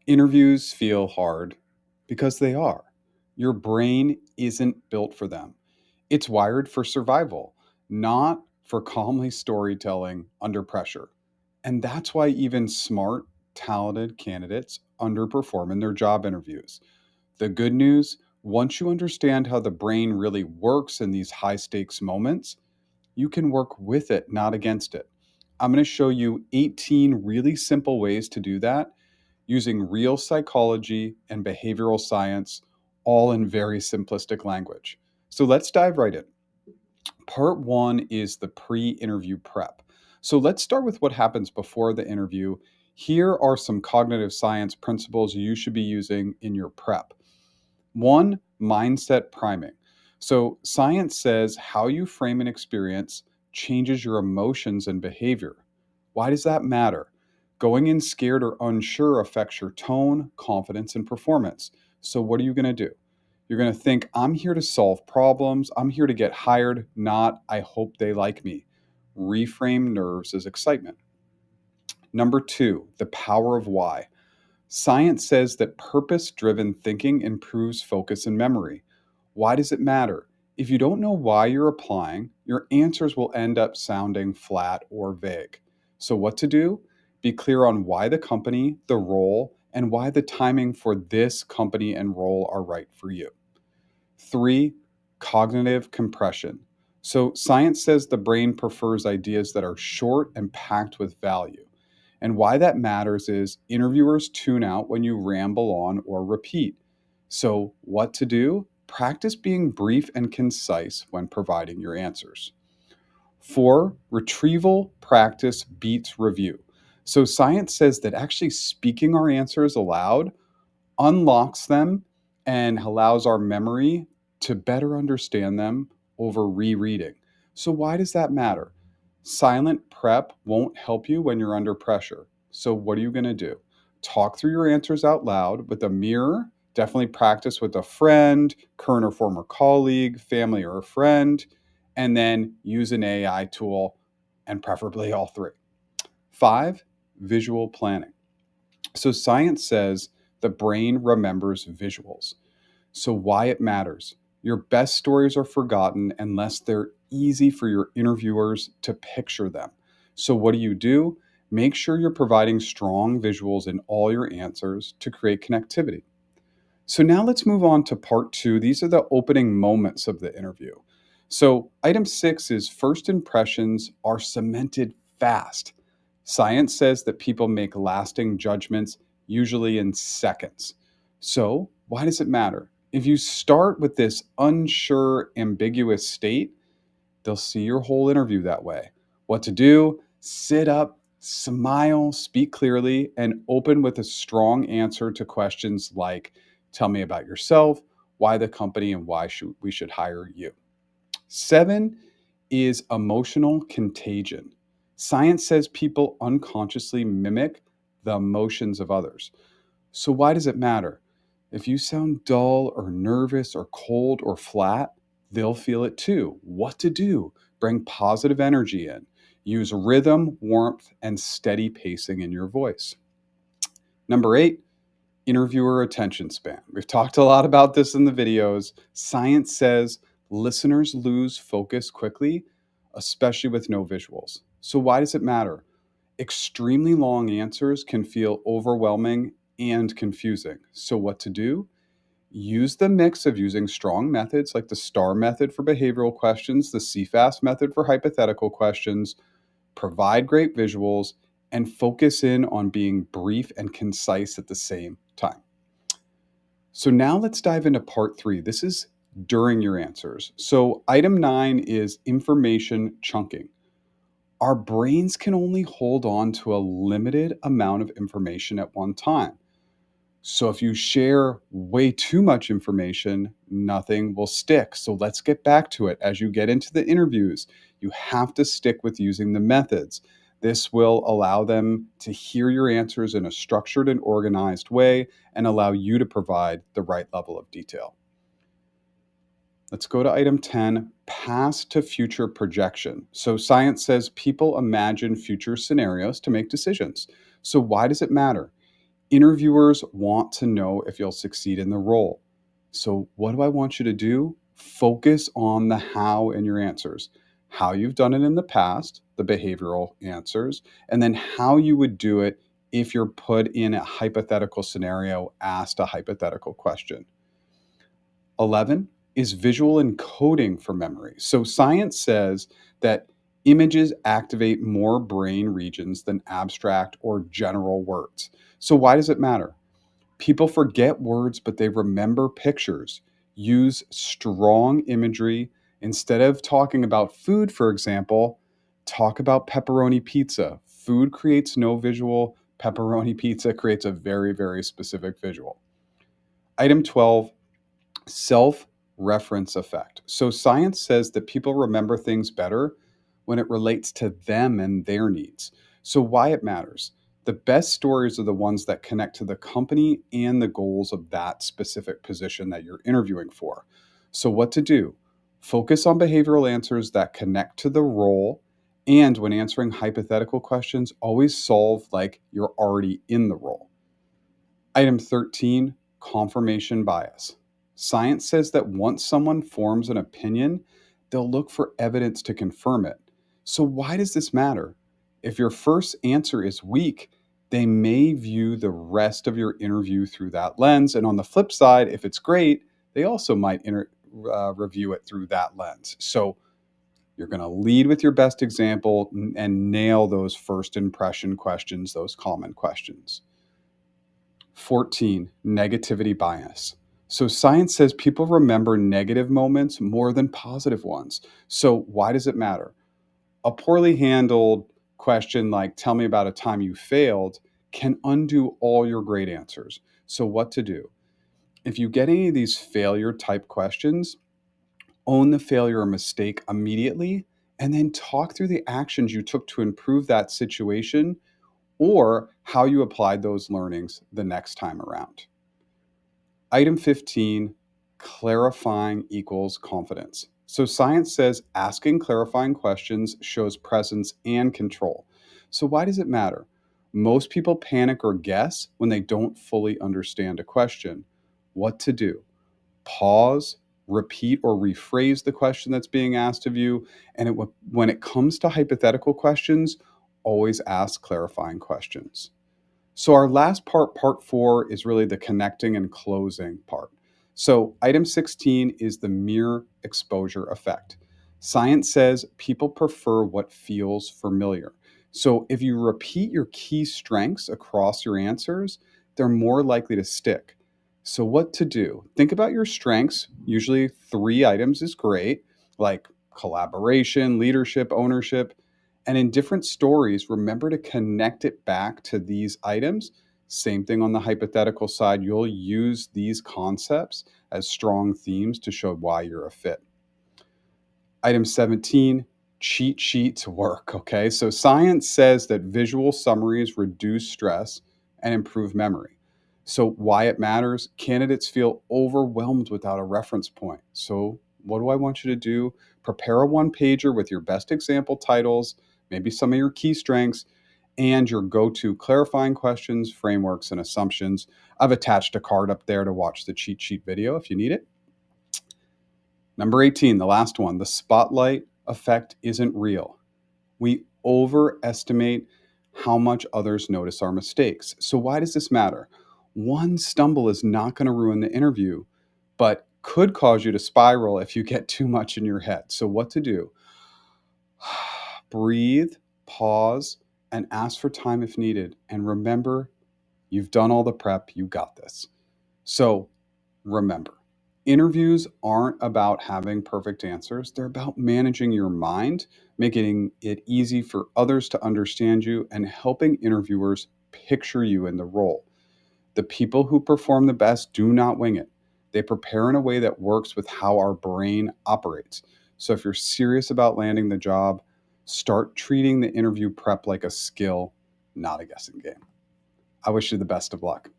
Interviews feel hard because they are. Your brain isn't built for them. It's wired for survival, not for calmly storytelling under pressure. And that's why even smart, talented candidates underperform in their job interviews. The good news, once you understand how the brain really works in these high stakes moments, you can work with it, not against it. I'm going to show you 18 really simple ways to do that using real psychology and behavioral science, all in very simplistic language. So let's dive right in. Part one is the pre interview prep. So let's start with what happens before the interview. Here are some cognitive science principles you should be using in your prep. One, mindset priming. So, science says how you frame an experience changes your emotions and behavior. Why does that matter? Going in scared or unsure affects your tone, confidence, and performance. So, what are you going to do? You're going to think, I'm here to solve problems. I'm here to get hired, not, I hope they like me. Reframe nerves as excitement. Number two, the power of why. Science says that purpose driven thinking improves focus and memory. Why does it matter? If you don't know why you're applying, your answers will end up sounding flat or vague. So, what to do? Be clear on why the company, the role, and why the timing for this company and role are right for you. Three, cognitive compression. So, science says the brain prefers ideas that are short and packed with value. And why that matters is interviewers tune out when you ramble on or repeat. So, what to do? Practice being brief and concise when providing your answers. Four, retrieval practice beats review. So, science says that actually speaking our answers aloud unlocks them and allows our memory to better understand them over rereading. So, why does that matter? Silent prep won't help you when you're under pressure. So, what are you going to do? Talk through your answers out loud with a mirror. Definitely practice with a friend, current or former colleague, family, or a friend, and then use an AI tool and preferably all three. Five, visual planning. So science says the brain remembers visuals. So why it matters. Your best stories are forgotten unless they're easy for your interviewers to picture them. So what do? Make sure you're providing strong visuals in all your answers to create connectivity. So now let's move on to part two. These are the opening moments of the interview. So item six is first impressions are cemented fast. Science says that people make lasting judgments usually in seconds. So why does it matter? If you start with this unsure, ambiguous state, they'll see your whole interview that way. What to do? Sit up, smile, speak clearly, and open with a strong answer to questions like tell me about yourself, why the company, and why we should hire you. Seven is emotional contagion. Science says people unconsciously mimic the emotions of others. So, why does it matter? If you sound dull or nervous or cold or flat, they'll feel it too. What to do? Bring positive energy in. Use rhythm, warmth, and steady pacing in your voice. Number eight, interviewer attention span. We've talked a lot about this in the videos. Science says listeners lose focus quickly, especially with no visuals. So, why does it matter? Extremely long answers can feel overwhelming and confusing. So, what to do? Use the mix of using strong methods like the STAR method for behavioral questions, the CFAS method for hypothetical questions, provide great visuals, and focus in on being brief and concise at the same time. So, now let's dive into part three. This is during your answers. So, item nine is information chunking. Our brains can only hold on to a limited amount of information at one time. So if you share way too much information, nothing will stick. So let's get back to it. As you get into the interviews, you have to stick with using the methods. This will allow them to hear your answers in a structured and organized way and allow you to provide the right level of detail. Let's go to item 10, past to future projection. So, science says people imagine future scenarios to make decisions. So, why does it matter? Interviewers want to know if you'll succeed in the role. So, what do I want you to do? Focus on the how in your answers. How you've done it in the past, the behavioral answers, and then how you would do it if you're put in a hypothetical scenario, asked a hypothetical question. 11 is visual encoding for memory. So, science says that images activate more brain regions than abstract or general words. So, why does it matter? People forget words, but they remember pictures. Use strong imagery. Instead of talking about food, for example, talk about pepperoni pizza. Food creates no visual, pepperoni pizza creates a very, very specific visual. Item 12, self reference effect. So, science says that people remember things better when it relates to them and their needs. So, why it matters? The best stories are the ones that connect to the company and the goals of that specific position that you're interviewing for. So, what to do? Focus on behavioral answers that connect to the role. And when answering hypothetical questions, always solve like you're already in the role. Item 13, confirmation bias. Science says that once someone forms an opinion, they'll look for evidence to confirm it. So, why does this matter? If your first answer is weak, they may view the rest of your interview through that lens. And on the flip side, if it's great, they also might review it through that lens. So, you're going to lead with your best example and nail those first impression questions, those common questions. 14, negativity bias. So, science says people remember negative moments more than positive ones. So, why does it matter? A poorly handled question like, tell me about a time you failed, can undo all your great answers. So, what to do? If you get any of these failure type questions, own the failure or mistake immediately and then talk through the actions you took to improve that situation or how you applied those learnings the next time around. Item 15, clarifying equals confidence. So, science says asking clarifying questions shows presence and control. So, why does it matter? Most people panic or guess when they don't fully understand a question. What to do? Pause, repeat or rephrase the question that's being asked of you. And when it comes to hypothetical questions, always ask clarifying questions. So, our last part, part four, is really the connecting and closing part. So, item 16 is the mere exposure effect. Science says people prefer what feels familiar. So, if you repeat your key strengths across your answers, they're more likely to stick. So, what to do? Think about your strengths. Usually, three items is great, like collaboration, leadership, ownership. And in different stories, remember to connect it back to these items. Same thing on the hypothetical side. You'll use these concepts as strong themes to show why you're a fit. Item 17, cheat sheets work. Okay. So science says that visual summaries reduce stress and improve memory. So, why it matters, candidates feel overwhelmed without a reference point. So, what do I want you to do? Prepare a one pager with your best example titles, maybe some of your key strengths, and your go to clarifying questions, frameworks, and assumptions. I've attached a card up there to watch the cheat sheet video if you need it. Number 18, the last one, the spotlight effect isn't real. We overestimate how much others notice our mistakes. So, why does this matter? One stumble is not going to ruin the interview, but could cause you to spiral if you get too much in your head. So, what to do? Breathe, pause, and ask for time if needed. And remember, you've done all the prep, you got this. So, remember, interviews aren't about having perfect answers. They're about managing your mind, making it easy for others to understand you, and helping interviewers picture you in the role. The people who perform the best do not wing it. They prepare in a way that works with how our brain operates. So if you're serious about landing the job, start treating the interview prep like a skill, not a guessing game. I wish you the best of luck.